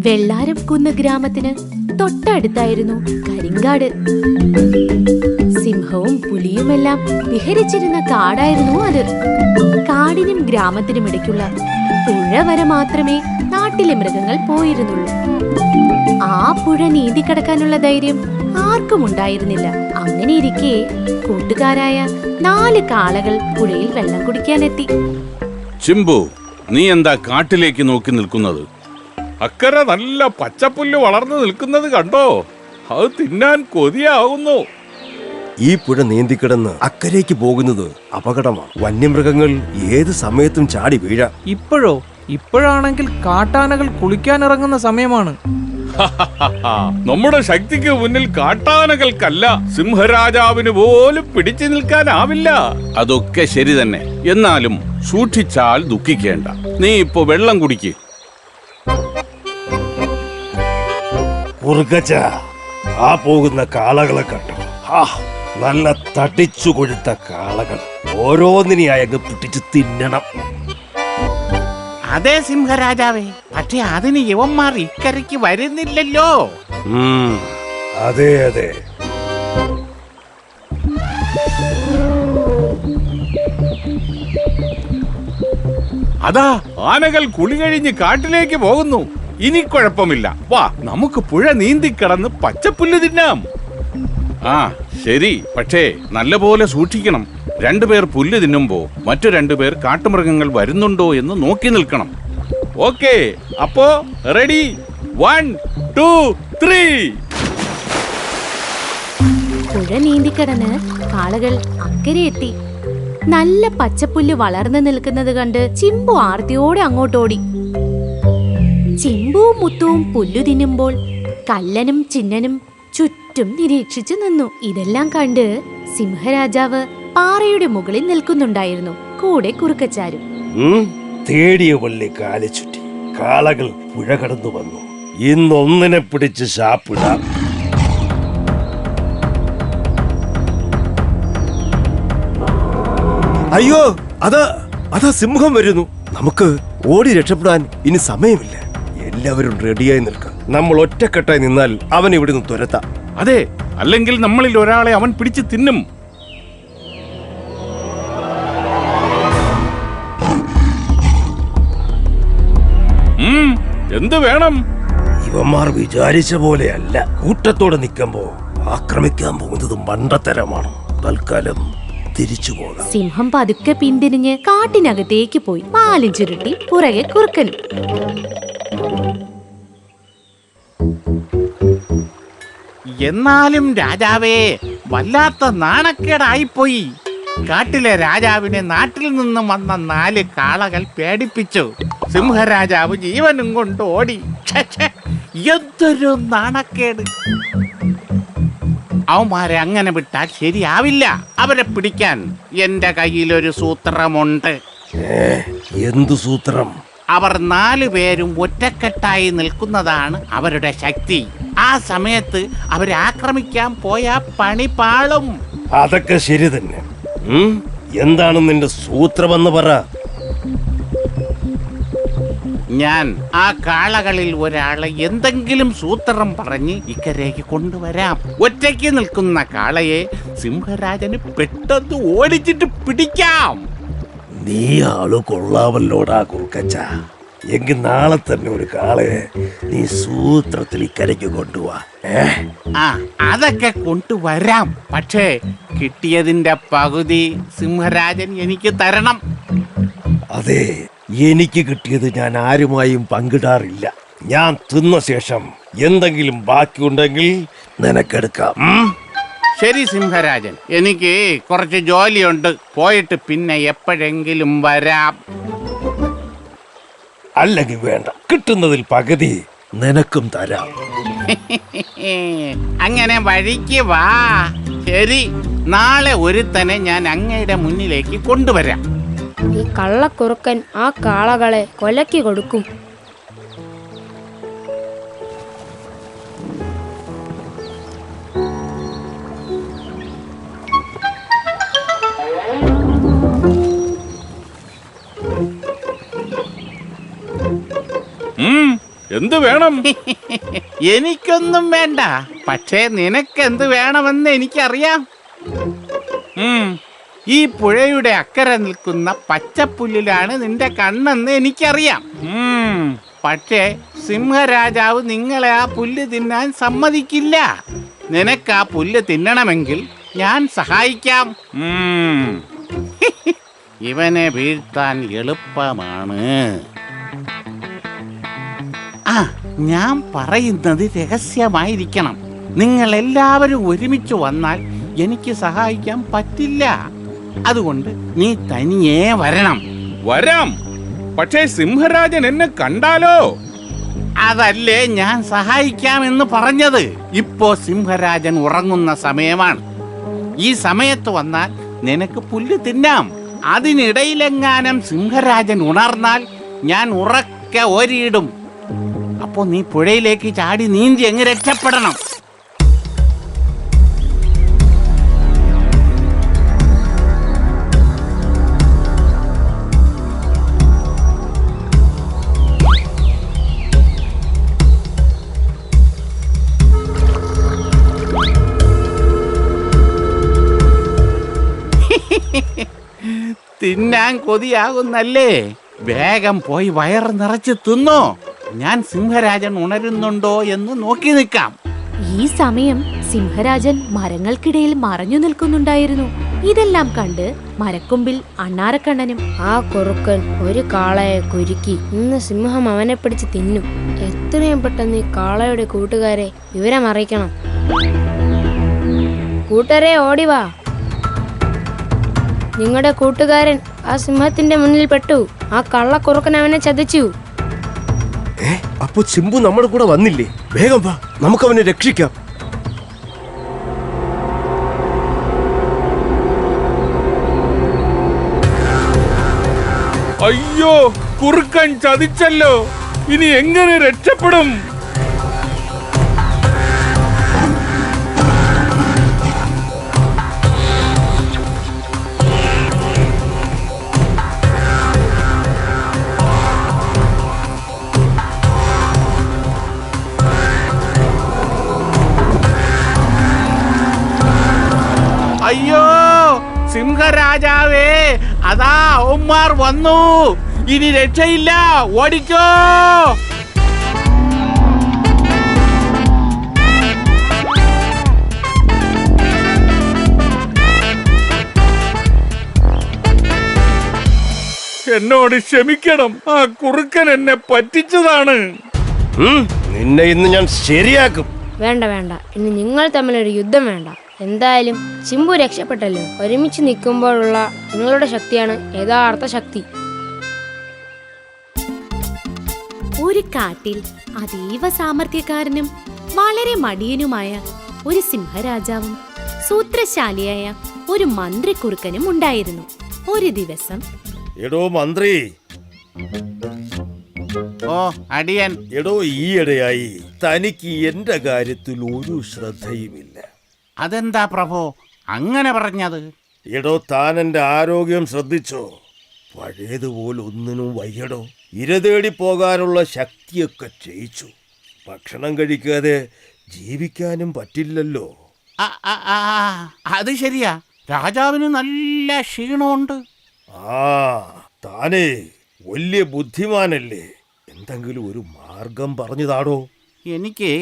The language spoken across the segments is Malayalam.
വെള്ളാരം കുന്ന് ഗ്രാമത്തിന് തൊട്ടടുത്തായിരുന്നു കരിങ്കാട്. സിംഹവും പുലിയുമെല്ലാം വിഹരിച്ചിരുന്ന കാടായിരുന്നു അത്. കാടിനും ഗ്രാമത്തിനും ഇടയ്ക്കുള്ള പുഴ വരെ മാത്രമേ നാട്ടിലെ മൃഗങ്ങൾ പോയിരുന്നുള്ളൂ. ആ പുഴ നീന്തിക്കടക്കാനുള്ള ധൈര്യം ആർക്കും ഉണ്ടായിരുന്നില്ല. അങ്ങനെ ഇരിക്കെ കൂട്ടുകാരായ 4 കാളകൾ പുഴയിൽ വെള്ളം കുടിക്കാനെത്തി. ചിമ്പു, നീ എന്താ കാട്ടിലേക്ക് നോക്കി നിൽക്കുന്നത്? അക്കരെ നല്ല പച്ചപ്പുല്ല് വളർന്നു നിൽക്കുന്നത് കണ്ടോ? അത് തിന്നാൻ കൊതിയാകുന്നു. ഈ പുഴ നീന്തിക്കിടന്ന് അക്കരയ്ക്ക് പോകുന്നത് അപകടമാണ്. വന്യമൃഗങ്ങൾ ഏത് സമയത്തും ചാടി വീഴാം. ഇപ്പോഴാണെങ്കിൽ കാട്ടാനകൾ കുളിക്കാനിറങ്ങുന്ന സമയമാണ്. നമ്മുടെ ശക്തിക്ക് മുന്നിൽ കാട്ടാനകൾക്കല്ല, സിംഹരാജാവിന് പോലും പിടിച്ചു നിൽക്കാനാവില്ല. അതൊക്കെ ശരി തന്നെ. എന്നാലും സൂക്ഷിച്ചാൽ ദുഃഖിക്കേണ്ട. നീ ഇപ്പോ വെള്ളം കുടിക്ക്. കുറുക്കച്ച, ആ പോകുന്ന കാളകളെ കണ്ടോ? നല്ല തടിച്ചു കൊഴുത്ത കാളകൾ. ഓരോന്നിനെയായി അങ്ങ് പിടിച്ച് തിന്നണം. അതെ സിംഹരാജാവേ, പക്ഷെ അതിന് യവന്മാർ ഇക്കരയ്ക്ക് വരുന്നില്ലല്ലോ. അതെ അതെ. അതാ ആനകൾ കുളി കഴിഞ്ഞ് കാട്ടിലേക്ക് പോകുന്നു. ഇനി കുഴപ്പമില്ല, വാ നമുക്ക് പുഴ നീന്തിക്കടന്ന് പച്ചപ്പുല്ല് തിന്നാം. ആ ശരി, പക്ഷേ നല്ലപോലെ സൂക്ഷിക്കണം. 2 പേർ പുല്ല് തിന്നുമ്പോ മറ്റു 2 പേർ കാട്ടുമൃഗങ്ങൾ വരുന്നുണ്ടോ എന്ന് നോക്കി നിൽക്കണം. ഓക്കേ, അപ്പോ റെഡി? 1 2 3. പുഴ നീന്തിക്കടന്ന് കാളകൾ അക്കരെ എത്തി. നല്ല പച്ചപ്പുല്ല് വളർന്നു നിൽക്കുന്നത് കണ്ട് ചിമ്പു ആർത്തിയോടെ അങ്ങോട്ടോടി. ചിമ്പുവും മുത്തുവും പുല്ലു തിന്നുമ്പോൾ കല്ലനും ചിന്നനും ചുറ്റും നിരീക്ഷിച്ചു നിന്നു. ഇതെല്ലാം കണ്ട് സിംഹരാജാവ് പാറയുടെ മുകളിൽ നിൽക്കുന്നുണ്ടായിരുന്നു, കൂടെ കുറുക്കച്ചാരും. തേടിയ വള്ളി കാലി ചുറ്റി കാളകൾ പുഴ കടന്നു വന്നു. ഇന്നൊന്നിനെ പിടിച്ച് ശാപ്പിടാം. അയ്യോ, അതാ സിംഹം വരുന്നു. നമുക്ക് ഓടി രക്ഷപ്പെടാൻ ഇനി സമയമില്ല. എല്ലാവരും റെഡിയായി നിൽക്കാം. നമ്മൾ ഒറ്റക്കെട്ടായി നിന്നാൽ അവൻ ഇവിടുന്ന് തുരത്താം. അതെ, അല്ലെങ്കിൽ നമ്മളിൽ ഒരാളെ അവൻ പിടിച്ച് തിന്നും. എന്ത് വേണം? ഇവന്മാർ വിചാരിച്ച പോലെയല്ല. കൂട്ടത്തോടെ നിൽക്കുമ്പോ ആക്രമിക്കാൻ പോകുന്നത് മണ്ടത്തരമാണ്. തൽക്കാലം തിരിച്ചു പോകാം. സിംഹം പതുക്കെ പിന്തിരിഞ്ഞ് കാട്ടിനകത്തേക്ക് പോയി. പാലും ചുരുട്ടി പുറകെ കുറുക്കനും. എന്നാലും രാജാവേ, വല്ലാത്ത നാണക്കേടായിപ്പോയി. കാട്ടിലെ രാജാവിനെ നാട്ടിൽ നിന്നും വന്ന 4 കാളകൾ പേടിപ്പിച്ചു. സിംഹരാജാവ് ജീവനും കൊണ്ട് ഓടി. എന്തൊരു നാണക്കേട്! അവന്മാരെ അങ്ങനെ വിട്ടാൽ ശരിയാവില്ല. അവരെ പിടിക്കാൻ എന്റെ കയ്യിലൊരു സൂത്രമുണ്ട്. എന്തു സൂത്രം? അവർ 4 പേരും ഒറ്റക്കെട്ടായി നിൽക്കുന്നതാണ് അവരുടെ ശക്തി. ആ സമയത്ത് അവരെ ആക്രമിക്കാൻ പോയാ പണി പാളും. അതൊക്കെ ശരി തന്നെ. എന്താണ് നിന്റെ സൂത്രമെന്ന് പറ. ഞാൻ ആ കാളകളിൽ ഒരാളെ എന്തെങ്കിലും സൂത്രം പറഞ്ഞ് ഇക്കരേക്ക് കൊണ്ടുവരാം. ഒറ്റയ്ക്ക് നിൽക്കുന്ന കാളയെ സിംഹരാജന് പെട്ടെന്ന് ഓടിച്ചിട്ട് പിടിക്കാം. നീ ആള് കൊള്ളാവല്ലോടാ കുറുക്കച്ച. എങ്കിൽ നാളെ തന്നെ ഒരു കാളയെ നീ സൂത്രത്തിൽ ഇക്കരയ്ക്ക് കൊണ്ടുപോവാ. അതൊക്കെ കൊണ്ടുവരാം. പക്ഷേ കിട്ടിയതിന്റെ പകുതി സിംഹരാജൻ എനിക്ക് തരണം. അതെ, എനിക്ക് കിട്ടിയത് ഞാൻ ആരുമായും പങ്കിടാറില്ല. ഞാൻ തിന്ന ശേഷം എന്തെങ്കിലും ബാക്കിയുണ്ടെങ്കിൽ നിനക്കെടുക്കാം. ശരി സിംഹരാജൻ, എനിക്ക് കുറച്ച് ജോലിയുണ്ട്. പോയിട്ട് പിന്നെ എപ്പോഴെങ്കിലും വരാം. അല്ലെങ്കിൽ വേണ്ട, കിട്ടുന്നതിൽ പകുതി നിനക്കും തരാം. അങ്ങനെ വഴിക്ക് വാ. ശരി, നാളെ ഒരുത്തനെ ഞാൻ അങ്ങയുടെ മുന്നിലേക്ക് കൊണ്ടുവരാം. ഈ കള്ളക്കുറുക്കൻ ആ കാളകളെ കൊലയ്ക്ക് കൊടുക്കും. എന്ത് വേണം? എനിക്കൊന്നും വേണ്ട, പക്ഷേ നിനക്കെന്ത് വേണമെന്ന് എനിക്കറിയാം. ഈ പുഴയുടെ അക്കരെ നിൽക്കുന്ന പച്ചപ്പുല്ലിലാണ് നിന്റെ കണ്ണെന്ന് എനിക്കറിയാം. പക്ഷേ സിംഹരാജാവ് നിങ്ങളെ ആ പുല്ല് തിന്നാൻ സമ്മതിക്കില്ല. നിനക്ക് ആ പുല്ല് തിന്നണമെങ്കിൽ ഞാൻ സഹായിക്കാം. ഇവനെ വീഴ്ത്താൻ എളുപ്പമാണ്. ഞാൻ പറയുന്നത് രഹസ്യമായിരിക്കണം. നിങ്ങൾ എല്ലാവരും ഒരുമിച്ച് വന്നാൽ എനിക്ക് സഹായിക്കാൻ പറ്റില്ല. അതുകൊണ്ട് നീ തനിയേ വരണം. വരാം, പക്ഷേ സിംഹരാജൻ എന്നെ കണ്ടാലോ? അതല്ലേ ഞാൻ സഹായിക്കാമെന്ന് പറഞ്ഞത്. ഇപ്പോ സിംഹരാജൻ ഉറങ്ങുന്ന സമയമാണ്. ഈ സമയത്ത് വന്നാൽ നിനക്ക് പുല്ല് തിന്നാം. അതിനിടയിലെങ്ങാനും സിംഹരാജൻ ഉണർന്നാൽ ഞാൻ ഉറക്കെ ഓരിയിടും. അപ്പോ നീ പുഴയിലേക്ക് ചാടി നീന്തി അങ്ങ് രക്ഷപ്പെടണം. തിന്നാൻ കൊതിയാകുന്നല്ലേ? വേഗം പോയി വയറ് നിറച്ച് തിന്നോ. ഞാൻ സിംഹരാജൻ ഉണരുന്നുണ്ടോ എന്ന് നോക്കി നിൽക്കാം. ഈ സമയം സിംഹരാജൻ മരങ്ങൾക്കിടയിൽ മറഞ്ഞു നിൽക്കുന്നുണ്ടായിരുന്നു. ഇതെല്ലാം കണ്ട് മരക്കൊമ്പിൽ അണ്ണാരക്കണ്ണനും ആ കുറുക്കൻ ഒരു കാളയെ കുരുക്കി. ഇന്ന് സിംഹം അവനെ പിടിച്ച് തിന്നും. എത്രയും പെട്ടെന്ന് ഈ കാളയുടെ കൂട്ടുകാരെ വിവരം അറിയിക്കണം. കൂട്ടരെ ഓടിവാ, നിങ്ങളുടെ കൂട്ടുകാരൻ ആ സിംഹത്തിന്റെ മുന്നിൽ പെട്ടു. ആ കള്ളക്കുറുക്കൻ അവനെ ചതിച്ചു. അപ്പൊ ചിമ്പു നമ്മുടെ കൂടെ വന്നില്ലേ? വേഗം വാ, നമുക്ക് അവനെ രക്ഷിക്കാം. അയ്യോ, കുറുക്കൻ ചതിച്ചല്ലോ. ഇനി എങ്ങനെ രക്ഷപ്പെടും? അയ്യോ, സിംഹരാജാവേ, അതാ അവന്മാർ വന്നു. ഇനി രക്ഷയില്ല, ഓടിക്കോ. എന്നോട് ക്ഷമിക്കണം, ആ കുറുക്കൻ എന്നെ പറ്റിച്ചതാണ്. നിന്നെ ഇന്ന് ഞാൻ ശരിയാക്കും. വേണ്ട വേണ്ട, ഇനി നിങ്ങൾ തമ്മിലൊരു യുദ്ധം വേണ്ട. എന്തായാലും ചിമ്പു രക്ഷപ്പെട്ടല്ലോ. ഒരുമിച്ച് നിൽക്കുമ്പോഴുള്ള നിങ്ങളുടെ ശക്തിയാണ് യഥാർത്ഥ ശക്തി. ഒരു കാട്ടിൽ അതീവ സാമർത്ഥ്യക്കാരനും വളരെ മടിയനുമായ ഒരു സിംഹരാജാവും സൂത്രശാലിയായ ഒരു മന്ത്രിക്കുറുക്കനും ഉണ്ടായിരുന്നു. ഒരു ദിവസം, എടോ മന്ത്രി. ഓ അടിയൻ. എടോ, ഈയിടെയായി തനിക്ക് എന്റെ കാര്യത്തിൽ ഒരു ശ്രദ്ധയുമില്ല. അതെന്താ പ്രഭു അങ്ങനെ പറഞ്ഞത്? എടോ, താൻ എന്റെ ആരോഗ്യം ശ്രദ്ധിച്ചോ? പഴയതുപോലെ ഒന്നിനും വയ്യടോ. ഇരതേടി പോകാനുള്ള ശക്തിയൊക്കെ ക്ഷയിച്ചു. ഭക്ഷണം കഴിക്കാതെ ജീവിക്കാനും പറ്റില്ലല്ലോ. അത് ശരിയാ, രാജാവിന് നല്ല ക്ഷീണമുണ്ട്. താനേ വലിയ ബുദ്ധിമാനല്ലേ, എന്തെങ്കിലും ഒരു മാർഗം പറഞ്ഞതാടോ. എനിക്ക്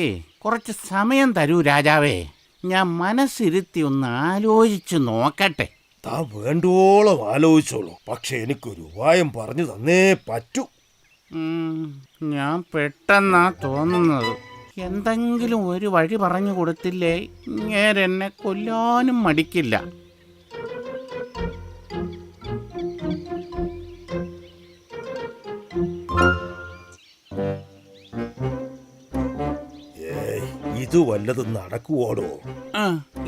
കുറച്ച് സമയം തരൂ രാജാവേ, ഞാൻ മനസ്സിരുത്തി ഒന്ന് ആലോചിച്ചു നോക്കട്ടെ. താൻ വേണ്ടോളം ആലോചിച്ചോളൂ, പക്ഷെ എനിക്കൊരു ഉപായം പറഞ്ഞു തന്നേ പറ്റൂ. ഞാൻ പെട്ടെന്നാ തോന്നുന്നത്. എന്തെങ്കിലും ഒരു വഴി പറഞ്ഞു കൊടുത്തില്ലേ ഇങ്ങേരെന്നെ കൊല്ലാനും മടിക്കില്ല. ഇത് വല്ലതും നടക്കുവോടോ?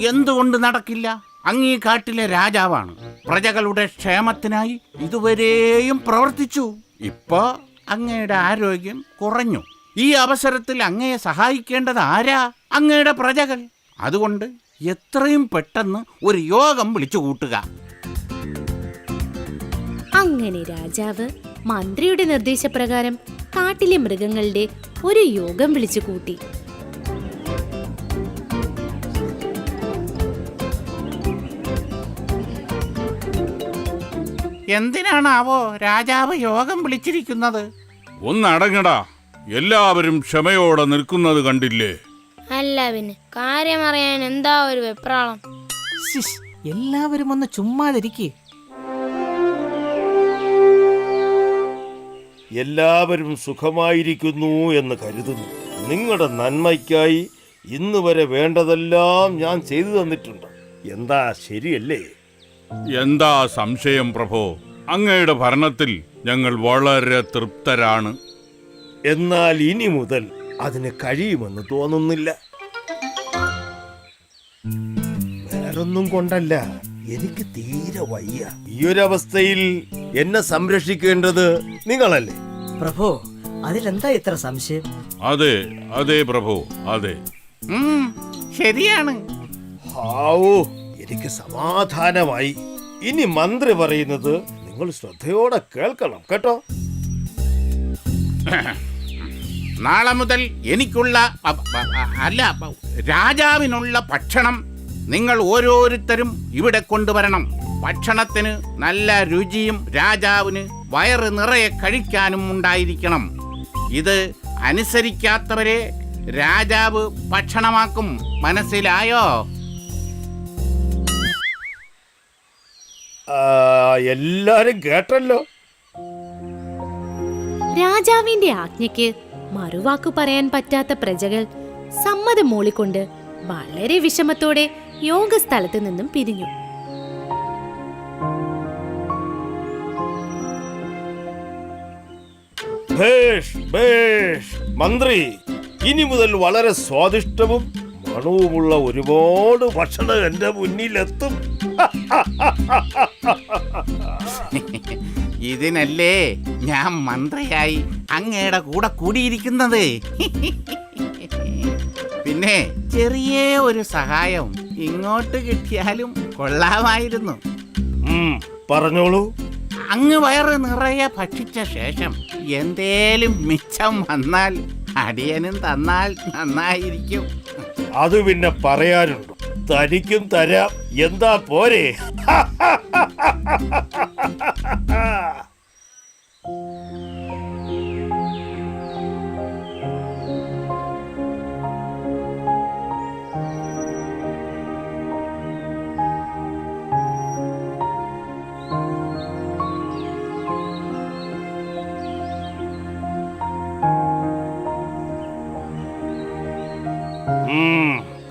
എന്തുകൊണ്ട് നടക്കില്ല? അങ്ങീ കാട്ടിലെ രാജാവാണ്. പ്രജകളുടെ ക്ഷേമത്തിനായി ഇതുവരെയും പ്രവർത്തിച്ചു. ഇപ്പോ അങ്ങയുടെ ആരോഗ്യം കുറഞ്ഞു. ഈ അവസരത്തിൽ അങ്ങയെ സഹായിക്കേണ്ടത് ആരാ? അങ്ങയുടെ പ്രജകൾ. അതുകൊണ്ട് എത്രയും പെട്ടെന്ന് ഒരു യോഗം വിളിച്ചു കൂട്ടുക. അങ്ങനെ രാജാവ് മന്ത്രിയുടെ നിർദ്ദേശപ്രകാരം കാട്ടിലെ മൃഗങ്ങളുടെ ഒരു യോഗം വിളിച്ചു കൂട്ടി. എന്തിനാണാവോ രാജാവ് യോഗം വിളിച്ചിരിക്കുന്നത്? ഒന്നടങ്ങടാ, എല്ലാവരും ക്ഷമയോടെ നിൽക്കുന്നത് കണ്ടില്ലേ? അല്ല പിന്നെ കാര്യമറിയാൻ എന്താ ഒരു വെപ്രാളം? ശിഷ്, എല്ലാവരും ഒന്ന് ചുമ്മാതിരിക്കേ. എല്ലാവരും സുഖമായിരിക്കുന്നു എന്ന് കരുതുന്നു. നിങ്ങളുടെ നന്മയ്ക്കായി ഇന്ന് വരെ വേണ്ടതെല്ലാം ഞാൻ ചെയ്തു തന്നിട്ടുണ്ട്. എന്താ ശരിയല്ലേ? എന്താ സംശയം പ്രഭോ? അങ്ങയുടെ ഭരണത്തിൽ ഞങ്ങൾ വളരെ തൃപ്തരാണ്. എന്നാൽ ഇനി മുതൽ അതിന് കഴിയുമെന്ന് തോന്നുന്നില്ല. വേറൊന്നും കൊണ്ടല്ല, എനിക്ക് തീരെ വയ്യ. ഈയൊരവസ്ഥയിൽ എന്നെ സംരക്ഷിക്കേണ്ടത് നിങ്ങളല്ലേ? പ്രഭു, അതിലെന്താ ഇത്ര സംശയം? അതെ അതെ പ്രഭു, അതെ. ശരിയാണ്. ഹാവൂ, എനിക്ക് സമാധാനമായി. ഇനി മന്ത്രി പറയുന്നത് നിങ്ങൾ ശ്രദ്ധയോടെ കേൾക്കണം കേട്ടോ. നാളെ മുതൽ എനിക്കുള്ള രാജാവിനുള്ള ഭക്ഷണം നിങ്ങൾ ഓരോരുത്തരും ഇവിടെ കൊണ്ടുവരണം. ഭക്ഷണത്തിന് നല്ല രുചിയും രാജാവിന് വയറ് നിറയെ കഴിക്കാനും ഉണ്ടായിരിക്കണം. ഇത് അനുസരിക്കാത്തവരെ രാജാവ് ഭക്ഷണമാക്കും. മനസ്സിലായോ? എല്ലാരും കേട്ടല്ലോ. രാജാവിന്റെ ആജ്ഞയ്ക്ക് മറുവാക്കു പറയാൻ പറ്റാത്ത പ്രജകൾ സമ്മതം മൂളിക്കൊണ്ട് വളരെ വിഷമത്തോടെ യോഗസ്ഥലത്ത് നിന്നും പിരിഞ്ഞു. ഭേഷ് ഭേഷ്. മന്ത്രി, ഇനി മുതൽ വളരെ സ്വാദിഷ്ടവും മണവുമുള്ള ഒരുപാട് ഭക്ഷണം എന്റെ മുന്നിലെത്തും. ഇതിനല്ലേ ഞാൻ മന്ത്രിയായി അങ്ങയുടെ കൂടെ കൂടിയിരിക്കുന്നത്. പിന്നെ ചെറിയ ഒരു സഹായം ഇങ്ങോട്ട് കിട്ടിയാലും കൊള്ളാമായിരുന്നു. പറഞ്ഞോളൂ. അങ്ങ് വയറ് നിറയെ ഭക്ഷിച്ച ശേഷം എന്തേലും മിച്ചം വന്നാൽ അടിയനും തന്നാൽ നന്നായിരിക്കും. അത് പിന്നെ പറയാനുണ്ടോ? തനിക്കും തരാം. എന്താ പോരെ?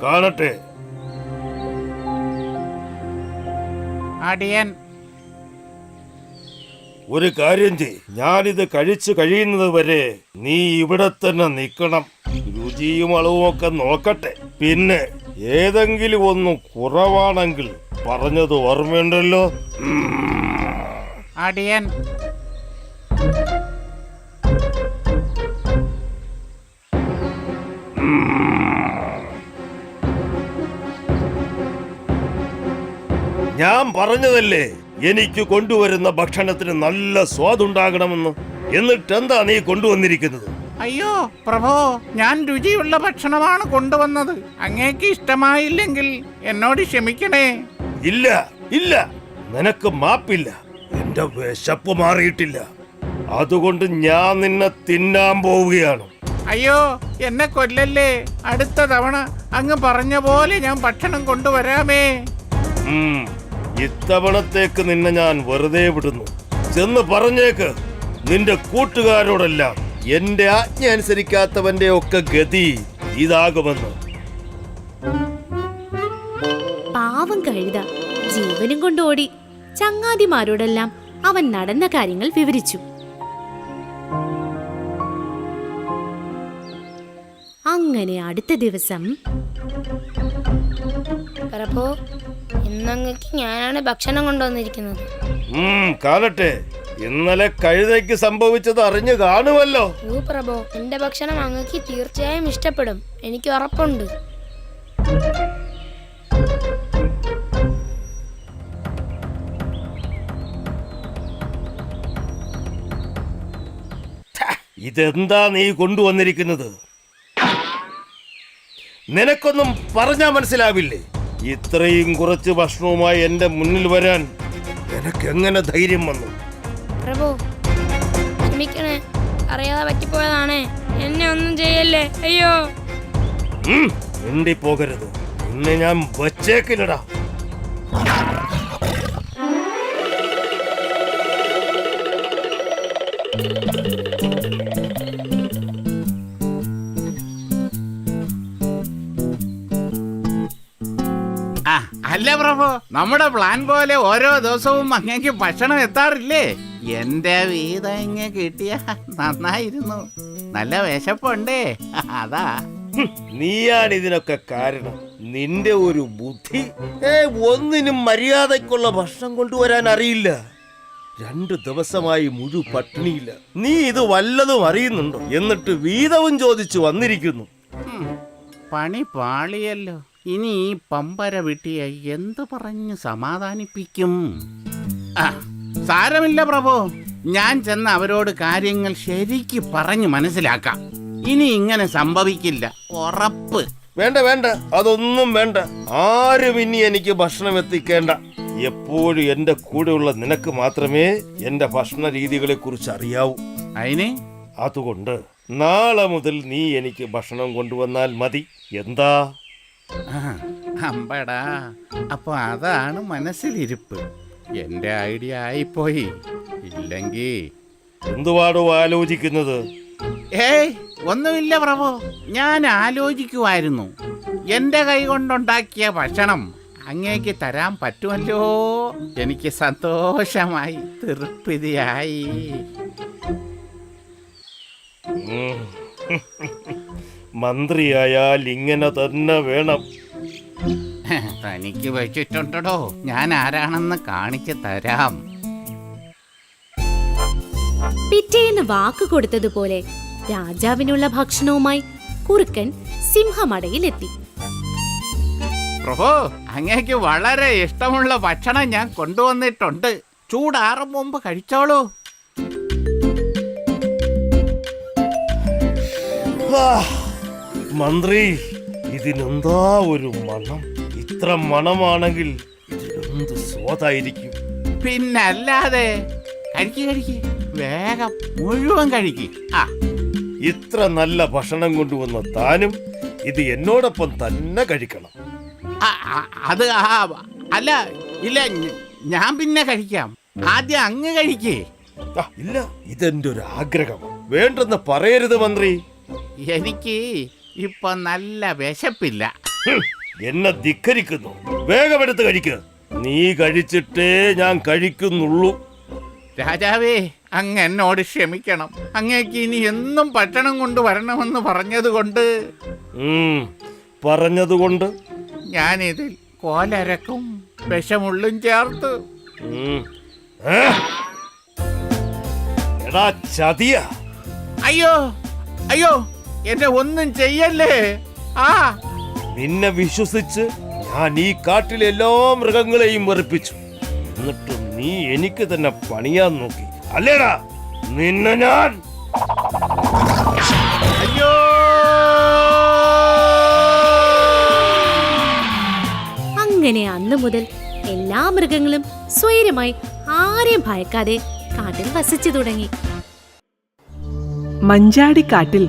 കാണട്ടെ. അടിയൻ ഒരു കാര്യം ചെയ്, ഞാനിത് കഴിച്ചു കഴിയുന്നത് വരെ നീ ഇവിടെ തന്നെ നിൽക്കണം. രുചിയും അളവും ഒക്കെ നോക്കട്ടെ. പിന്നെ ഏതെങ്കിലും ഒന്നും കുറവാണെങ്കിൽ പറഞ്ഞത് ഓർമ്മയുണ്ടല്ലോ. അടിയൻ ഞാൻ പറഞ്ഞതല്ലേ എനിക്ക് കൊണ്ടുവരുന്ന ഭക്ഷണത്തിന് നല്ല സ്വാദുണ്ടാകണമെന്ന്. എന്നിട്ടെന്താ നീ കൊണ്ടുവന്നിരിക്കുന്നത്? അയ്യോ പ്രഭോ, ഞാൻ രുചിയുള്ള ഭക്ഷണമാണ് കൊണ്ടുവന്നത്. അങ്ങേക്ക് ഇഷ്ടമായില്ലെങ്കിൽ എന്നോട് ക്ഷമിക്കണേ. ഇല്ല ഇല്ല, നിനക്ക് മാപ്പില്ല. എന്റെ വിശപ്പ് മാറിയിട്ടില്ല. അതുകൊണ്ട് ഞാൻ നിന്നെ തിന്നാൻ പോവുകയാണ്. അയ്യോ, എന്നെ കൊല്ലല്ലേ. അടുത്ത തവണ അങ്ങ് പറഞ്ഞ പോലെ ഞാൻ ഭക്ഷണം കൊണ്ടുവരാമേ. ഇത്തവണത്തേക്ക് നിന്നെ ഞാൻ വെറുതെ വിടുന്നു. ചെന്ന് പറഞ്ഞേക്ക് നിന്റെ കൂട്ടുകാരോടെല്ലാം എന്റെ ആജ്ഞ അനുസരിക്കാത്തവന്റെ ഒക്കെ ഗതി ഇതാകുമെന്ന്. പാവം കഴുത ജീവനും കൊണ്ട് ഓടി. ചങ്ങാതിമാരോടെല്ലാം അവൻ നടന്ന കാര്യങ്ങൾ വിവരിച്ചു. അങ്ങനെ അടുത്ത ദിവസം പ്രഭു, ഇന്നങ്ങക്ക് ഞാനാണ് ഭക്ഷണം കൊണ്ടുവന്നിരിക്കുന്നത്. കാണട്ടെ. ഇന്നലെ കഴുതയ്ക്ക് സംഭവിച്ചത് അറിഞ്ഞു കാണുമല്ലോ. ഓ പ്രഭു, എന്റെ ഭക്ഷണം അങ്ങക്ക് തീർച്ചയായും ഇഷ്ടപ്പെടും, എനിക്ക് ഉറപ്പുണ്ട്. ഇതെന്താ നീ കൊണ്ടുവന്നിരിക്കുന്നത്? നിനക്കൊന്നും പറഞ്ഞാ മനസ്സിലാവില്ലേ? ഇത്രയും കുറച്ച് ഭക്ഷണവുമായി എന്റെ മുന്നിൽ വരാൻ നിനക്ക് എങ്ങനെ ധൈര്യം വന്നു? പ്രഭു ക്ഷമിക്കണേ, അറിയാതെ പറ്റിപ്പോയതാണ്. എന്നെ ഒന്നും ചെയ്യല്ലേ, അയ്യോ. മിണ്ടി പോകരുത്, നിന്നെ ഞാൻ വച്ചേക്കില്ലടാ. അല്ല പ്രഭു, നമ്മുടെ പ്ലാൻ പോലെ ഓരോ ദിവസവും അങ്ങേക്ക് ഭക്ഷണം എത്താറില്ലേ? എന്റെ വീതം ഇങ്ങ കിട്ടിയ നന്നായിരുന്നു. നല്ല വിശപ്പുണ്ടേ, അതാ. നീയാണ് ഇതിനൊക്കെ കാരണം. നിന്റെ ഒരു ബുദ്ധി. ഒന്നിനും മര്യാദക്കുള്ള ഭക്ഷണം കൊണ്ടുവരാൻ അറിയില്ല. 2 ദിവസമായി മുഴു പട്ടിണിയില്ല. നീ ഇത് വല്ലതും അറിയുന്നുണ്ടോ? എന്നിട്ട് വീതവും ചോദിച്ചു വന്നിരിക്കുന്നു. പണി പാളിയല്ലോ. ഇനി ഈ പമ്പര വിട്ടിയ എന്ത് പറഞ്ഞു സമാധാനിപ്പിക്കും? സാരമില്ല പ്രഭു, ഞാൻ ചെന്ന് അവരോട് കാര്യങ്ങൾ ശരിക്ക് പറഞ്ഞു മനസ്സിലാക്കാം. ഇനി ഇങ്ങനെ സംഭവിക്കില്ല, ഉറപ്പ്. വേണ്ട വേണ്ട, അതൊന്നും വേണ്ട. ആരും ഇനി എനിക്ക് ഭക്ഷണം എത്തിക്കേണ്ട. എപ്പോഴും എന്റെ കൂടെയുള്ള നിനക്ക് മാത്രമേ എന്റെ ഭക്ഷണ രീതികളെ കുറിച്ച് അറിയാവൂ. അതിന് അതുകൊണ്ട് നാളെ മുതൽ നീ എനിക്ക് ഭക്ഷണം കൊണ്ടുവന്നാൽ മതി. എന്താ? അമ്പടാ, അപ്പൊ അതാണ് മനസ്സിലിരിപ്പ്. എന്റെ ഐഡിയ ആയിപ്പോയി. ഇല്ലെങ്കിൽ എന്തുവാടോ ആലോചിക്കുന്നത്? ഏയ് ഒന്നുമില്ല പ്രഭു, ഞാൻ ആലോചിക്കുമായിരുന്നു. എന്റെ കൈ കൊണ്ടുണ്ടാക്കിയ ഭക്ഷണം അങ്ങേക്ക് തരാൻ പറ്റുമല്ലോ. എനിക്ക് സന്തോഷമായി, തൃപ്തിയായി. മന്ത്രിയായാൽ ഇങ്ങനെ തന്നെ വേണം. തനിക്ക് വെച്ചിട്ടുണ്ടോ? ഞാൻ ആരാണെന്ന് കാണിച്ചു തരാം. പിറ്റേന്ന് വാക്ക് കൊടുത്തതുപോലെ രാജാവിനുള്ള ഭക്ഷണവുമായി കുറുക്കൻ സിംഹമടയിലെത്തി. പ്രഭു, അങ്ങേക്ക് വളരെ ഇഷ്ടമുള്ള ഭക്ഷണം ഞാൻ കൊണ്ടുവന്നിട്ടുണ്ട്. ചൂടാറും മുമ്പ് കഴിച്ചോളൂ. മന്ത്രി, ഇതിനെന്താ ഒരു മണം? ഇത്ര മണമാണെങ്കിൽ ഇതിനെന്ത് സ്വാദായിരിക്കും? പിന്നല്ലാതെ. കഴിക്ക്, വേഗം മുഴുവൻ കഴിക്ക്. ഇത്ര നല്ല ഭക്ഷണം കൊണ്ടുവന്ന താനും ഇത് എന്നോടൊപ്പം തന്നെ കഴിക്കണം. അത് അല്ല, ഇല്ല, ഞാൻ പിന്നെ കഴിക്കാം. ആദ്യം അങ്ങ് കഴിക്കേ. ഇല്ല, ഇതെന്റെ ഒരു ആഗ്രഹം. വേണ്ടെന്ന് പറയരുത് മന്ത്രി. എനിക്ക് ഇപ്പൊ നല്ല വിശപ്പില്ല. എന്നെ ധിക്കരിക്കുന്നു. വേഗം എടുത്ത് കഴിക്ക്. നീ കഴിച്ചിട്ടേ ഞാൻ കഴിക്കുന്നുള്ളൂ. രാജാവേ, അങ്ങ് എന്നോട് ക്ഷമിക്കണം. അങ്ങേക്ക് ഇനി എന്നും ഭക്ഷണം കൊണ്ടുവരണമെന്ന് പറഞ്ഞതുകൊണ്ട് ഞാനിതിൽ കോലരക്കും വിഷമുള്ളും ചേർത്ത്. എടാ ചതിയ! അയ്യോ അയ്യോ, എന്നെ ഒന്നും ചെയ്യല്ലേ. നിന്നെ വിശ്വസിച്ച് ഞാൻ ഈ കാട്ടിലെ എല്ലാ മൃഗങ്ങളെയും വെറുപ്പിച്ചു. എന്നിട്ട് നീ എനിക്ക് തന്നെ പണിയാൻ നോക്കി അല്ലേടാ? നിന്നെ ഞാൻ അയ്യോ! അങ്ങനെ അന്നു മുതൽ എല്ലാ മൃഗങ്ങളും സ്വൈരമായി ആരെയും ഭയക്കാതെ കാട്ടിൽ വസിച്ചു തുടങ്ങി. മഞ്ചാടിക്കാട്ടിൽ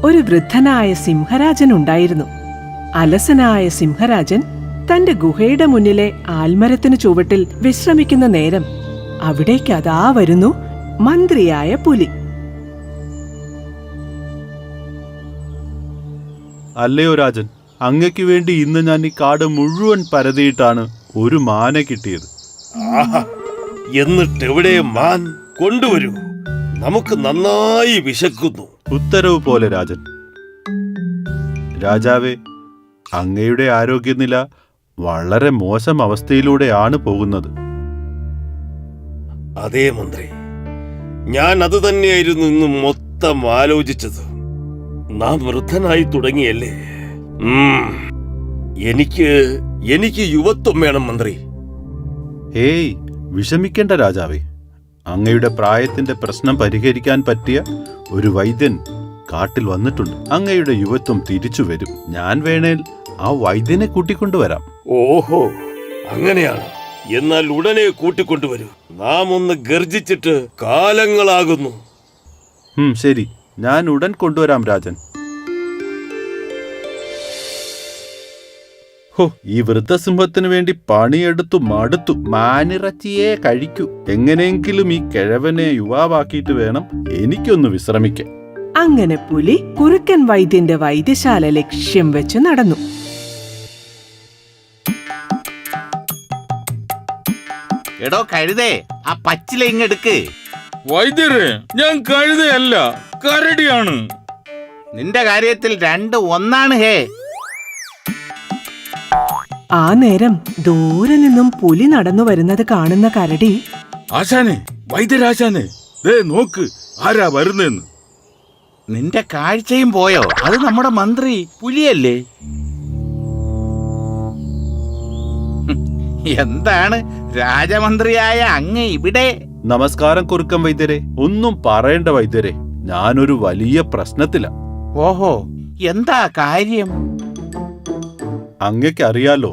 ഒരു വൃദ്ധനായ സിംഹരാജൻ ഉണ്ടായിരുന്നു. അലസനായ സിംഹരാജൻ തന്റെ ഗുഹയുടെ മുന്നിലെ ആൽമരത്തിനു ചുവട്ടിൽ വിശ്രമിക്കുന്ന നേരം അവിടേക്ക് അതാ വരുന്നു മന്ത്രിയായ പുലി. അല്ലയോ രാജൻ, അങ്ങയ്ക്ക് വേണ്ടി ഇന്ന് ഞാൻ ഈ കാട് മുഴുവൻ പരതിയിട്ടാണ് ഒരു മാന കിട്ടിയത്. എന്നിട്ട് എവിടെ മാൻ? കൊണ്ടുവരൂ, നമുക്ക് നന്നായി വിശക്കുന്നു. ഉത്തരവ് പോലെ രാജൻ. രാജാവേ, അങ്ങയുടെ ആരോഗ്യനില വളരെ മോശം അവസ്ഥയിലൂടെയാണ് പോകുന്നത്. അതേ മന്ത്രി, ഞാൻ അത് തന്നെയായിരുന്നു ഇന്ന് മൊത്തം ആലോചിച്ചത്. നാം വൃദ്ധനായി തുടങ്ങിയല്ലേ. എനിക്ക് യുവത്വം വേണം മന്ത്രി. ഏയ്, വിഷമിക്കേണ്ട രാജാവേ. അങ്ങയുടെ പ്രായത്തിന്റെ പ്രശ്നം പരിഹരിക്കാൻ പറ്റിയ ഒരു വൈദ്യൻ കാട്ടിൽ വന്നിട്ടുണ്ട്. അങ്ങയുടെ യുവത്വം തിരിച്ചു വരും. ഞാൻ വേണേൽ ആ വൈദ്യനെ കൂട്ടിക്കൊണ്ടുവരാം. ഓഹോ, അങ്ങനെയാണ്. എന്നാൽ ഉടനെ കൂട്ടിക്കൊണ്ടുവരൂ. നാം ഒന്ന് ഗർജിച്ചിട്ട് കാലങ്ങളാകുന്നു. ശരി, ഞാൻ ഉടൻ കൊണ്ടുവരാം രാജൻ. ഹോ, ഈ വൃദ്ധസിംഹത്തിനു വേണ്ടി പണിയെടുത്തു മടുത്തു. മാനിറച്ചിയെ കഴിക്കൂ. എങ്ങനെയെങ്കിലും ഈ കിഴവനെ യുവാവാക്കിയിട്ട് വേണം എനിക്കൊന്ന് വിശ്രമിക്കാൻ. അങ്ങനെ പുലി കുറുക്കൻ വൈദ്യന്റെ വൈദ്യശാല ലക്ഷ്യം വെച്ച് നടന്നു. എടോ കഴുതേ, ആ പച്ചില ഇങ്ങെടുക്ക്. വൈദ്യരെ, ഞാൻ കഴുതയല്ല, കരടിയാണ്. നിന്റെ കാര്യത്തിൽ രണ്ട് ഒന്നാണ് ഹേ. ആ നേരം ദൂരെ നിന്നും പുലി നടന്നു വരുന്നത് കാണുന്ന കരടി, ആശാനെ, വൈദ്യരാശാനെ, ദേ നോക്ക്, ആരാ വരുന്നെന്ന്. നിന്റെ കാഴ്ചയും പോയോ? അത് നമ്മുടെ മന്ത്രി പുലിയല്ലേ? എന്താണ് രാജമന്ത്രിയായ അങ്ങ് ഇവിടെ? നമസ്കാരം കുറുക്കൻ വൈദ്യരെ. ഒന്നും പറയേണ്ട വൈദ്യരെ, ഞാനൊരു വലിയ പ്രശ്നത്തില. ഓഹോ, എന്താ കാര്യം? അങ്ങക്ക് അറിയാലോ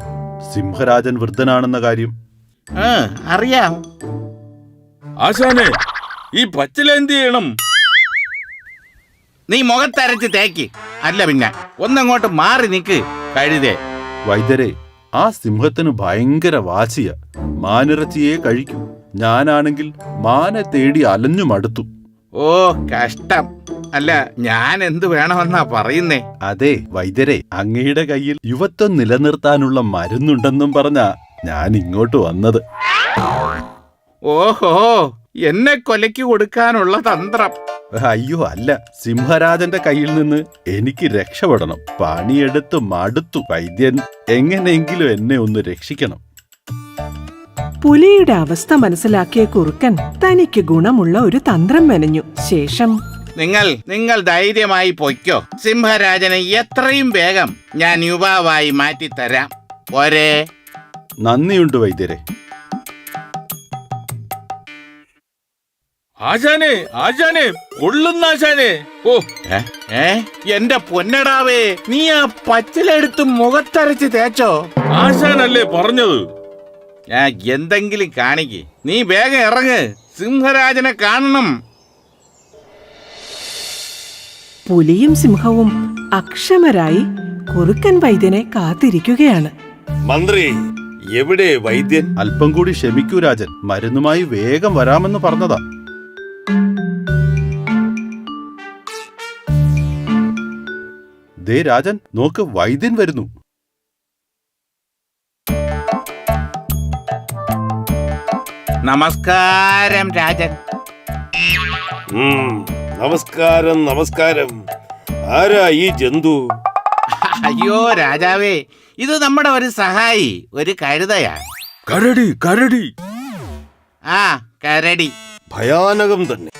സിംഹരാജൻ വൃദ്ധനാണെന്ന കാര്യം. അറിയാം. ആശാനെ, ഈ പച്ചില എന്ത് ചെയ്യണം? നീ മുഖത്തരച്ച് തേക്ക്. അല്ല പിന്നെ ഒന്നങ്ങോട്ട് മാറി നിക്ക് കഴുതേ. വൈദ്യരെ, ആ സിംഹത്തിന് ഭയങ്കര വാശിയ. മാനിറച്ചിയെ കഴിക്കൂ. ഞാനാണെങ്കിൽ മാനെ തേടി അലഞ്ഞു മടുത്തു. ഓ കഷ്ടം. അല്ല, ഞാൻ എന്തു വേണമെന്നാ പറയുന്നേ? അതെ വൈദ്യരെ, അങ്ങയുടെ കയ്യിൽ യുവത്വം നിലനിർത്താനുള്ള മരുന്നുണ്ടെന്നും പറഞ്ഞാ ഞാൻ ഇങ്ങോട്ട് വന്നത്. ഓഹോ, എന്നെ കൊലയ്ക്ക് കൊടുക്കാനുള്ള തന്ത്രം? അയ്യോ അല്ല, സിംഹരാജന്റെ കയ്യിൽ നിന്ന് എനിക്ക് രക്ഷപ്പെടണം. പണിയെടുത്ത് മടുത്തു. വൈദ്യൻ, എങ്ങനെയെങ്കിലും എന്നെ ഒന്ന് രക്ഷിക്കണം. പുലിയുടെ അവസ്ഥ മനസ്സിലാക്കിയ കുറുക്കൻ തനിക്ക് ഗുണമുള്ള ഒരു തന്ത്രം മെനഞ്ഞു. ശേഷം, നിങ്ങൾ ധൈര്യമായി പൊയ്ക്കോ. സിംഹരാജനെ എത്രയും വേഗം ഞാൻ യുവാവായി മാറ്റിത്തരാം. പോരേ? നന്ദിയുണ്ട് വൈദ്യരെ. ആശാനെ, ആശാനെ, കൊള്ളുന്ന ആശാനെ. ഓ, എന്റെ പൊന്നടാവേ, നീ ആ പച്ചിലെടുത്ത് മുഖത്തരച്ച് തേച്ചോ? ആശാനല്ലേ പറഞ്ഞത്? എന്തെങ്കിലും കാണിക്ക്. നീ വേഗം ഇറങ്ങ്, സിംഹരാജനെ കാണണം. പുലിയും സിംഹവും അക്ഷമരായി കുറുക്കൻ വൈദ്യനെ കാത്തിരിക്കുകയാണ്. മന്ത്രി, എവിടെ വൈദ്യൻ? അല്പം കൂടി ക്ഷമിക്കൂ രാജൻ, മരുന്നുമായി വേഗം വരാമെന്ന് പറഞ്ഞതാ. ദേ രാജൻ, നോക്ക്, വൈദ്യൻ വരുന്നു. നമസ്കാരം രാജൻ. നമസ്കാരം, നമസ്കാരം. ആരാ ഈ ജന്തു? അയ്യോ രാജാവേ, ഇത് നമ്മുടെ ഒരു സഹായി, ഒരു കഴുതയാ. കരടി, കരടി. ആ, കരടി. ഭയാനകം തന്നെ.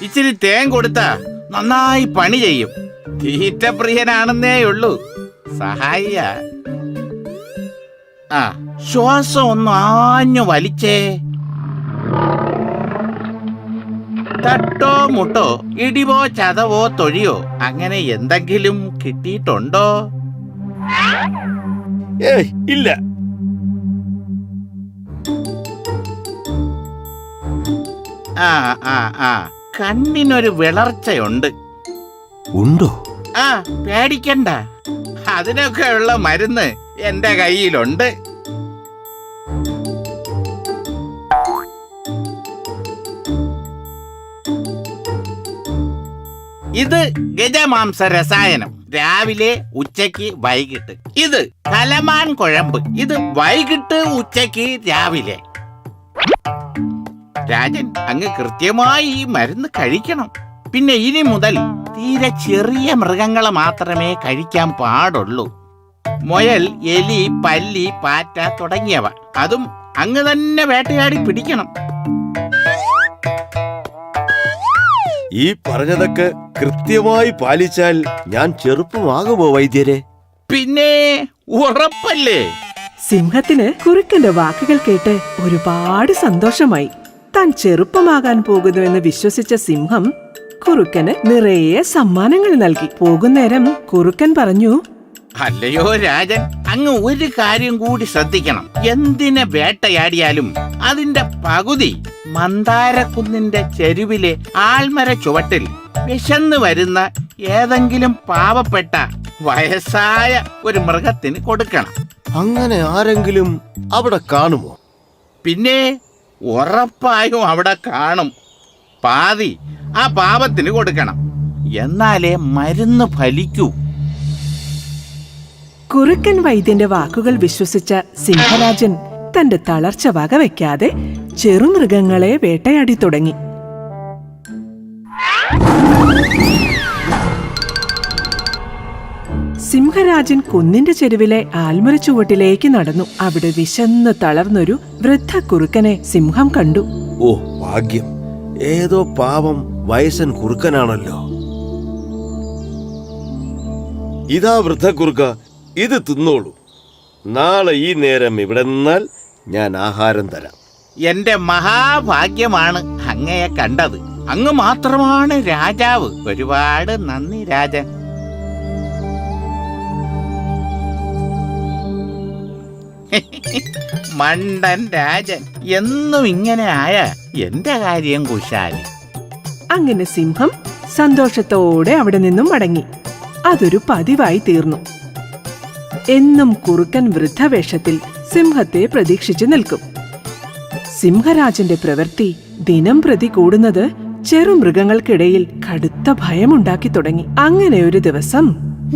ഇച്ചിരി തേൻ കൊടുത്താ നന്നായി പണി ചെയ്യും. തീറ്റപ്രിയനാണെന്നേ ഉള്ളൂ. സഹായിയ. ആ, ശ്വാസം ഒന്ന് ആഞ്ഞു വലിച്ചേ. തട്ടോ മുട്ടോ, ഇടിവോ ചതവോ തൊഴിയോ, അങ്ങനെ എന്തെങ്കിലും കിട്ടിയിട്ടുണ്ടോ? ഏയ്, ഇല്ല. ആ ആ ആ കണ്ണിനൊരു വിളർച്ചയുണ്ട്. ഉണ്ടോ? ആ, പേടിക്കണ്ട. അതിനൊക്കെ ഉള്ള മരുന്ന് എന്റെ കയ്യിലുണ്ട്. ഇത് ഗജമാംസ രസായനം. രാവിലെ, ഉച്ചയ്ക്ക്, വൈകിട്ട്. ഇത് കലമാൻ കുഴമ്പ്. ഇത് വൈകിട്ട്, ഉച്ചയ്ക്ക്, രാവിലെ. രാജൻ, അങ്ങ് കൃത്യമായി ഈ മരുന്ന് കഴിക്കണം. പിന്നെ ഇനി മുതൽ തീരെ ചെറിയ മൃഗങ്ങളെ മാത്രമേ കഴിക്കാൻ പാടുള്ളൂ. മുയൽ, എലി, പല്ലി, പാറ്റ തുടങ്ങിയവ. അതും അങ്ങ് തന്നെ വേട്ടയാടി പിടിക്കണം. ഈ പറഞ്ഞതൊക്കെ കൃത്യമായി പാലിച്ചാൽ ഞാൻ ചെറുപ്പമാകുമോ വൈദ്യരെ? പിന്നെ ഉറപ്പല്ലേ? സിംഹത്തിന് കുറുക്കന്റെ വാക്കുകൾ കേട്ട് ഒരുപാട് സന്തോഷമായി. താൻ ചെറുപ്പമാകാൻ പോകുന്നുവെന്ന് വിശ്വസിച്ച സിംഹം കുറുക്കന് നിറയെ സമ്മാനങ്ങൾ നൽകി. പോകുന്നേരം കുറുക്കൻ പറഞ്ഞു, അല്ലയോ രാജൻ, അങ്ങ് ഒരു കാര്യം കൂടി ശ്രദ്ധിക്കണം. എന്തിനെ വേട്ടയാടിയാലും അതിന്റെ പകുതി മന്ദാരക്കുന്നിന്റെ ചെരുവിലെ ആൽമര ചുവട്ടിൽ വിശന്ന് വരുന്ന ഏതെങ്കിലും പാവപ്പെട്ട വയസ്സായ ഒരു മൃഗത്തിന് കൊടുക്കണം. അങ്ങനെ ആരെങ്കിലും അവിടെ കാണുമോ? പിന്നെ ഉറപ്പായും അവിടെ കാണും. പാതി ആ പാവത്തിന് കൊടുക്കണം, എന്നാലേ മരുന്ന് ഫലിക്കൂ. കുറുക്കൻ വൈദ്യന്റെ വാക്കുകൾ വിശ്വസിച്ച സിംഹരാജൻ തന്റെ തളർച്ച വകവെക്കാതെ ചെറുമൃഗങ്ങളെ വേട്ടയാടി തുടങ്ങി. സിംഹരാജൻ കുന്നിന്റെ ചെരുവിലെ ആൽമര ചുവട്ടിലേക്ക് നടന്നു. അവിടെ വിശന്ന് തളർന്നൊരു വൃദ്ധ കുറുക്കനെ സിംഹം കണ്ടു. ഓ ഭാഗ്യം, ഏതോ പാവം വയസ്സൻ കുറുക്കനാണല്ലോ. ഇതാ വൃദ്ധ കുറുക്ക, ഇത് തിന്നോളൂ. നാളെ ഈ നേരം ഇവിടെ നിന്നാൽ ഞാൻ ആഹാരം തരാം. എന്റെ മഹാഭാഗ്യമാണ് അങ്ങയെ കണ്ടത്. അങ്ങ് മാത്രമാണ് രാജാവ്. ഒരുപാട് നന്ദി രാജൻ. മണ്ടൻ രാജൻ, എന്നും ഇങ്ങനെ ആയ എന്റെ കാര്യം കുശാലി. അങ്ങനെ സിംഹം സന്തോഷത്തോടെ അവിടെ നിന്നും മടങ്ങി. അതൊരു പതിവായി തീർന്നു. എന്നും കുറുക്കൻ വൃദ്ധവേഷത്തിൽ സിംഹത്തെ പ്രതീക്ഷിച്ചു നിൽക്കും. സിംഹരാജന്റെ പ്രവൃത്തി ദിനം പ്രതി കൂടുന്നത് ചെറുമൃഗങ്ങൾക്കിടയിൽ കടുത്ത ഭയമുണ്ടാക്കി തുടങ്ങി. അങ്ങനെ ഒരു ദിവസം,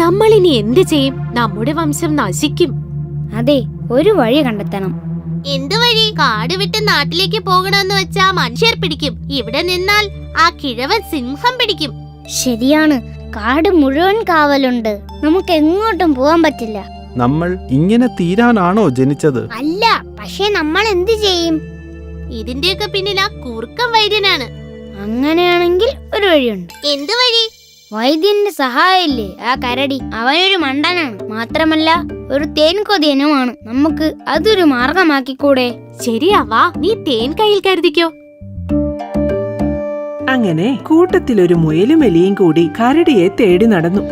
നമ്മളിനി എന്ത് ചെയ്യും? നമ്മുടെ വംശം നശിക്കും. അതെ, ഒരു വഴി കണ്ടെത്തണം. എന്ത് വഴി? കാട് വിട്ട് നാട്ടിലേക്ക് പോകണമെന്ന് വെച്ചാ മനുഷ്യർ പിടിക്കും. ഇവിടെ നിന്നാൽ ആ കിഴവൻ സിംഹം പിടിക്കും. ശരിയാണ്, കാട് മുഴുവൻ കാവലുണ്ട്. നമുക്ക് എങ്ങോട്ടും പോകാൻ പറ്റില്ല. നമ്മൾ ഇങ്ങനെ തീരാനാണോ ജനിച്ചത്? അല്ല, പക്ഷേ നമ്മൾ എന്ത് ചെയ്യും? ഇതിന്റെയൊക്കെ പിന്നിൽ ആ കുറുക്കൻ വൈദ്യനാണ്. അങ്ങനെയാണെങ്കിൽ ഒരു വഴിയുണ്ട്. എന്ത് വഴി? വൈദ്യന്റെ സഹായമില്ലേ ആ കരടി? അവനൊരു മണ്ടനാണ്, മാത്രമല്ല ഒരു തേൻ കൊതിയനുമാണ്. നമുക്ക് അതൊരു മാർഗമാക്കിക്കൂടെ? ശരിയാ, വാ, നീ തേൻ കയ്യിൽ കരുതിക്കോ. അങ്ങനെ കൂട്ടത്തിലൊരു മുയലും എലിയും കൂടി കരടിയെ തേടി നടന്നു.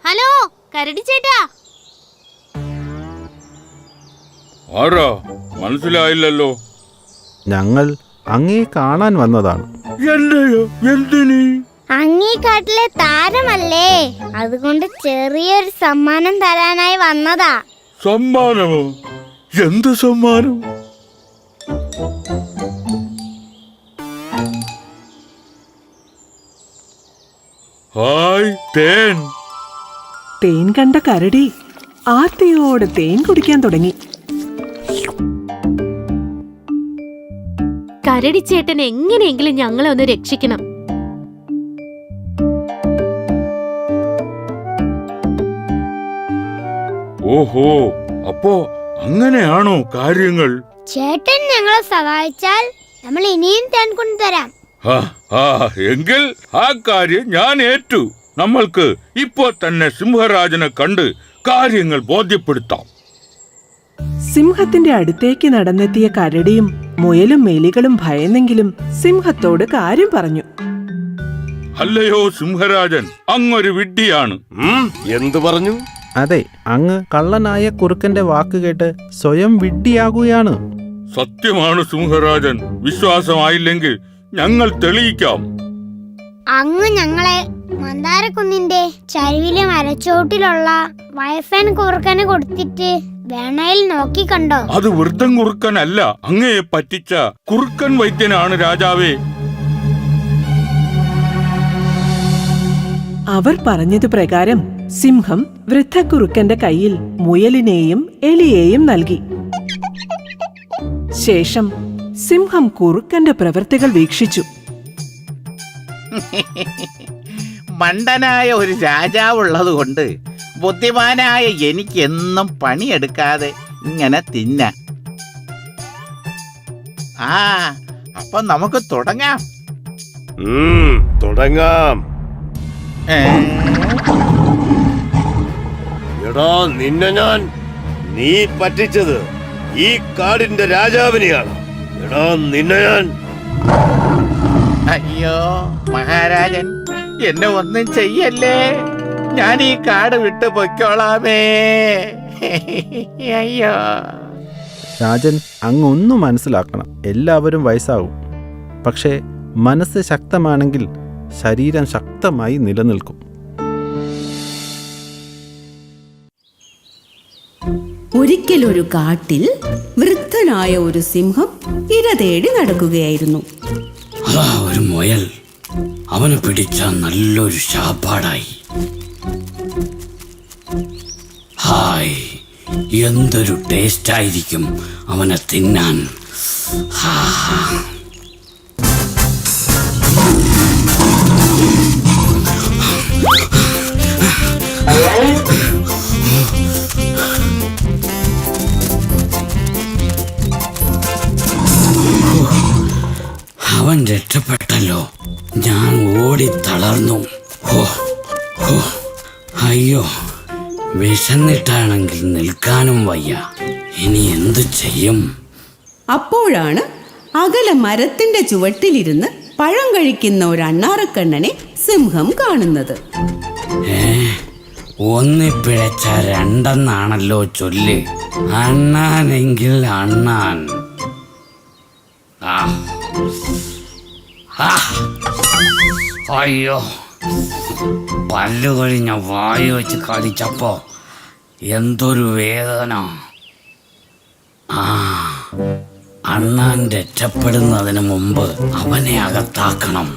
ഹലോ കരടി ചേട്ടാ. ആരാ? മനസ്സിലായില്ലല്ലോ. ഞങ്ങൾ അങ്ങേ കാണാൻ വന്നതാണ്. എന്റെയോ? എന്തിന്? അങ്ങീ കാട്ടിലെ താരമല്ലേ, അതുകൊണ്ട് ചെറിയൊരു സമ്മാനം തരാനായി വന്നതാ. സമ്മാനമോ? എന്ത് സമ്മാനം? ഹായ്, തേൻ. തേൻ കണ്ട കരടി ആർത്തിയോടെ തേൻ കുടിക്കാൻ തുടങ്ങി. കരടി ചേട്ടൻ എങ്ങനെയെങ്കിലും ഞങ്ങളെ ഒന്ന് രക്ഷിക്കണം. ഓഹോ, അപ്പോ അങ്ങനെയാണോ കാര്യങ്ങൾ? ചേട്ടൻ ഞങ്ങളെ സഹായിച്ചാൽ നമ്മൾ ഇനിയും തേൻ കൊണ്ടുതരാം. എങ്കിൽ ആ കാര്യം ഞാൻ ഏറ്റു. നമ്മൾക്ക് ഇപ്പോൾ തന്നെ സിംഹരാജനെ കണ്ട് കാര്യങ്ങൾ ബോധ്യപ്പെടുത്താം. സിംഹത്തിന്റെ അടുത്തേക്ക് നടന്നെത്തിയ കരടിയും മുയലും എലികളും ഭയന്നെങ്കിലും സിംഹത്തോട് കാര്യം പറഞ്ഞു. അല്ലയോ സിംഹരാജൻ, അങ്ങൊരു വിഡ്ഢിയാണ്. എന്തു പറഞ്ഞു? അതെ, അങ്ങ് കള്ളനായ കുറുക്കന്റെ വാക്ക് കേട്ട് സ്വയം വിഡ്ഢിയാകുകയാണ്. സത്യമാണ് സിംഹരാജൻ. വിശ്വാസമായില്ലെങ്കിൽ ഞങ്ങൾ തെളിയിക്കാം. അങ്ങ് ഞങ്ങളെ മന്ദാരക്കുന്നിന്റെ ചരിവിലെ മരച്ചോട്ടിലുള്ള വയസ്സൻ കുറുക്കന് കൊടുത്തിട്ട് വേണയിൽ നോക്കിക്കണ്ടോ? അത് വൃദ്ധൻ കുറുക്കനല്ല, അങ്ങയെ പറ്റിച്ച കുറുക്കൻ വൈദ്യനാണ് രാജാവേ. അവർ പറഞ്ഞതു പ്രകാരം സിംഹം വൃദ്ധക്കുറുക്കന്റെ കയ്യിൽ മുയലിനെയും എലിയെയും നൽകി. ശേഷം സിംഹം കുറുക്കന്റെ പ്രവൃത്തികൾ വീക്ഷിച്ചു. മണ്ടനായ ഒരു രാജാവുള്ളത് കൊണ്ട് ബുദ്ധിമാനായ എനിക്ക് എന്നും പണിയെടുക്കാതെ ഇങ്ങനെ തിന്നാം. അപ്പൊ നമുക്ക് തുടങ്ങാം. തുടങ്ങാം. എടാ, നിന്നെ ഞാൻ നീ പറ്റിച്ചത് ഈ കാടിന്റെ രാജാവിനെയാണ്. എടാ നിന്നെ ഞാൻ അയ്യോ മഹാരാജൻ, എന്നെ ഒന്നും ചെയ്യല്ലേ. ഞാൻ ഈ കാട് വിട്ടു പൊയ്ക്കോളാമേ. അയ്യോ. രാജൻ അങ്ങൊന്നു മനസ്സിലാക്കണം, എല്ലാവരും വയസ്സാവും. പക്ഷേ മനസ്സ് ശക്തമാണെങ്കിൽ ശരീരം ശക്തമായി നിലനിൽക്കും. ഒരിക്കലൊരു കാട്ടിൽ വൃദ്ധനായ ഒരു സിംഹം ഇര തേടി നടക്കുകയായിരുന്നു. അതാ ഒരു മുയൽ, അവനെ പിടിച്ച നല്ലൊരു ശാപ്പാടായി. ഹായ്, എന്തൊരു ടേസ്റ്റ് ആയിരിക്കും അവനെ തിന്നാൻ. അവൻ രക്ഷപ്പെട്ടല്ലോ. ഞാൻ ഓടി തളർന്നു. അയ്യോ, വിശന്നിട്ടാണെങ്കിൽ നിൽക്കാനും വയ്യ. ഇനി എന്തു ചെയ്യും? അപ്പോഴാണ് അകലെ മരത്തിന്റെ ചുവട്ടിലിരുന്ന് പഴം കഴിക്കുന്ന ഒരു അണ്ണാറക്കണ്ണനെ സിംഹം കാണുന്നത്. ഒന്നിപ്പിഴച്ച രണ്ടെന്നാണല്ലോ ചൊല്ല്. അണ്ണാനെങ്കിൽ അണ്ണാൻ. അയ്യോ, പല്ലു കഴിഞ്ഞ വായു വെച്ച് കടിച്ചപ്പോ എന്തൊരു വേദന. അണ്ണാൻ രക്ഷപ്പെടുന്നതിന് മുമ്പ് അവനെ അകത്താക്കണം.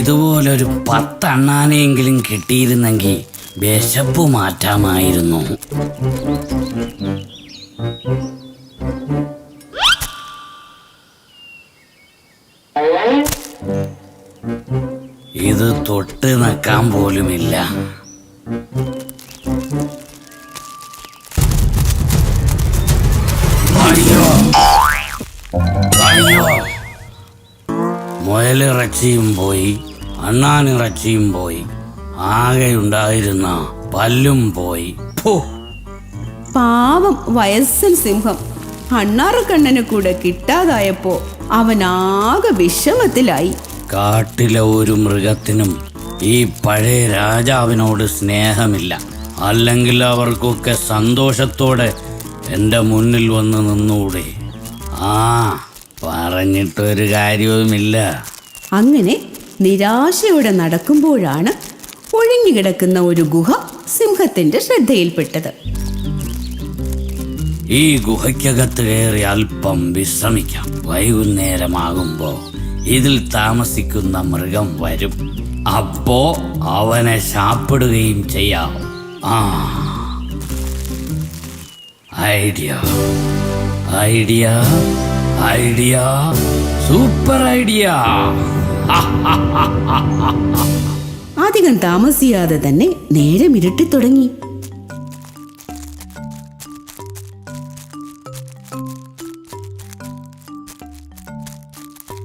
ഇതുപോലൊരു 10 അണ്ണാനെയെങ്കിലും കിട്ടിയിരുന്നെങ്കിൽ വിശപ്പ് മാറ്റാമായിരുന്നു. ഇത് തൊട്ട് നിൽക്കാൻ പോലുമില്ല. അയ്യോ അയ്യോ, മുയലിറച്ചിയും പോയി, അണ്ണാനിറച്ചിയും പോയി, ആകെ ഉണ്ടായിരുന്ന പല്ലും പോയി. പാവം വയസ്സൻ സിംഹം അണ്ണാറക്കണ്ണന് കൂടെ കിട്ടാതായപ്പോ അവനാകെ വിഷമത്തിലായി. കാട്ടിലെ ഒരു മൃഗത്തിനും ഈ പഴയ രാജാവിനോട് സ്നേഹമില്ല. അല്ലെങ്കിൽ അവർക്കൊക്കെ സന്തോഷത്തോടെ എൻ്റെ മുന്നിൽ വന്ന് നിന്നൂടെ? പറഞ്ഞിട്ടൊരു കാര്യവുമില്ല. അങ്ങനെ നിരാശയോടെ നടക്കുമ്പോഴാണ് ഒഴിഞ്ഞുകിടക്കുന്ന ഒരു ഗുഹ സിംഹത്തിന്റെ ശ്രദ്ധയിൽപ്പെട്ടത്. ഈ ഗുഹയ്ക്കകത്ത് കയറി അല്പം വിശ്രമിക്കാം. വൈകുന്നേരമാകുമ്പോ ഇതിൽ താമസിക്കുന്ന മൃഗം വരും. അപ്പോ അവനെ ശാപ്പിടുകയും ചെയ്യാം. Idea idea idea, super idea. അധികം താമസിയാതെ തന്നെ നേരം ഇരുട്ടി തുടങ്ങി.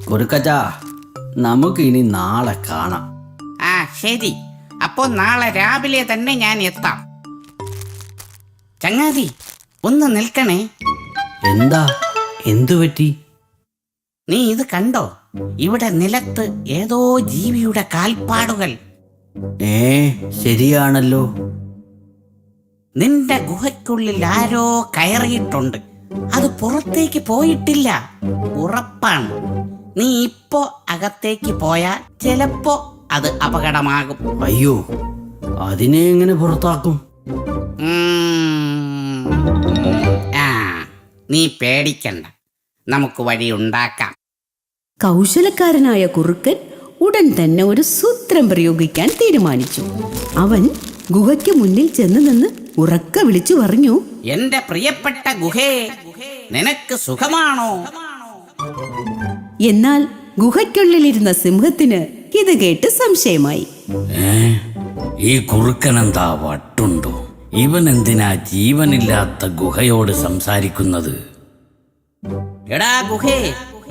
കുറുക്കച്ചാ, നമുക്ക് ഇനി നാളെ കാണാം. ശരി, അപ്പോ നാളെ രാവിലെ തന്നെ ഞാൻ എത്താം. ചങ്ങാതി, ഒന്ന് നിൽക്കണേ. എന്താ? എന്തു പറ്റി? നീ ഇത് കണ്ടോ? ഇവിടെ നിലത്ത് ഏതോ ജീവിയുടെ കാൽപ്പാടുകൾ. ശരിയാണല്ലോ. നിന്റെ ഗുഹയ്ക്കുള്ളിൽ ആരോ കയറിയിട്ടുണ്ട്. അത് പുറത്തേക്ക് പോയിട്ടില്ല, ഉറപ്പാണ്. നീ ഇപ്പോ അകത്തേക്ക് പോയാൽ ചിലപ്പോ അത് അപകടമാകും. അയ്യോ, അതിനെ എങ്ങനെ പുറത്താക്കും? നീ പേടിക്കണ്ട, നമുക്ക് വഴി ഉണ്ടാക്കാം. കൗശലക്കാരനായ കുറുക്കൻ ഉടൻ തന്നെ ഒരു സൂത്രം പ്രയോഗിക്കാൻ തീരുമാനിച്ചു. അവൻ ഗുഹയ്ക്ക് മുന്നിൽ ചെന്ന് നിന്ന് ഉറക്കെ വിളിച്ചു പറഞ്ഞു, എന്റെ പ്രിയപ്പെട്ട ഗുഹേ, നിനക്ക് സുഖമാണോ? എന്നാൽ ഗുഹയ്ക്കുള്ളിലിരുന്ന സിംഹത്തിന് ഇത് കേട്ട് സംശയമായി. ഈ കുറുക്കനെന്താ വട്ടുണ്ടോ? ഇവൻ എന്തിനാ ജീവനില്ലാത്ത ഗുഹയോട് സംസാരിക്കുന്നത്? എടാ ഗുഹേ,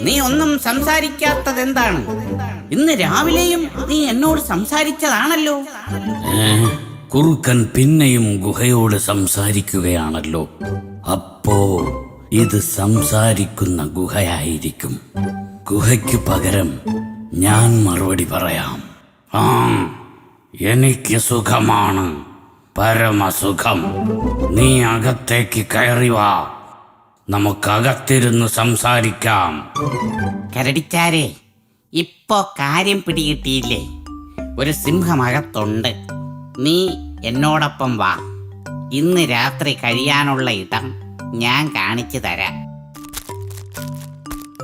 നീ ഒന്നും സംസാരിക്കാത്തത് എന്താണ്? ഇന്ന് രാവിലെയും നീ എന്നോട് സംസാരിച്ചതാണല്ലോ. കുറുക്കൻ പിന്നെയും ഗുഹയോട് സംസാരിക്കുകയാണല്ലോ. അപ്പോ ഇത് സംസാരിക്കുന്ന ഗുഹയായിരിക്കും. ഗുഹയ്ക്ക് പകരം ഞാൻ മറുപടി പറയാം. ആ, എനിക്ക് സുഖമാണ്, പരമസുഖം. നീ അകത്തേക്ക് കയറി വാ, നമുക്കകത്തിരുന്ന് സംസാരിക്കാം. കരടിച്ചാരെ, ഇപ്പോ കാര്യം പിടികിട്ടിയില്ലേ? ഒരു സിംഹമകത്തുണ്ട്. നീ എന്നോടൊപ്പം വാ. ഇന്ന് രാത്രി കഴിയാനുള്ള ഇടം ഞാൻ കാണിച്ചു തരാം.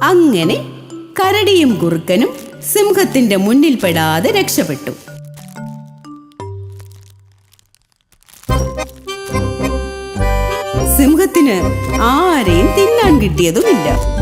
അങ്ങനെ കരടിയും കുറുക്കനും സിംഹത്തിന്റെ മുന്നിൽ പെടാതെ രക്ഷപ്പെട്ടു. സിംഹത്തിന് ആരെയും തിന്നാൻ കിട്ടിയതുമില്ല.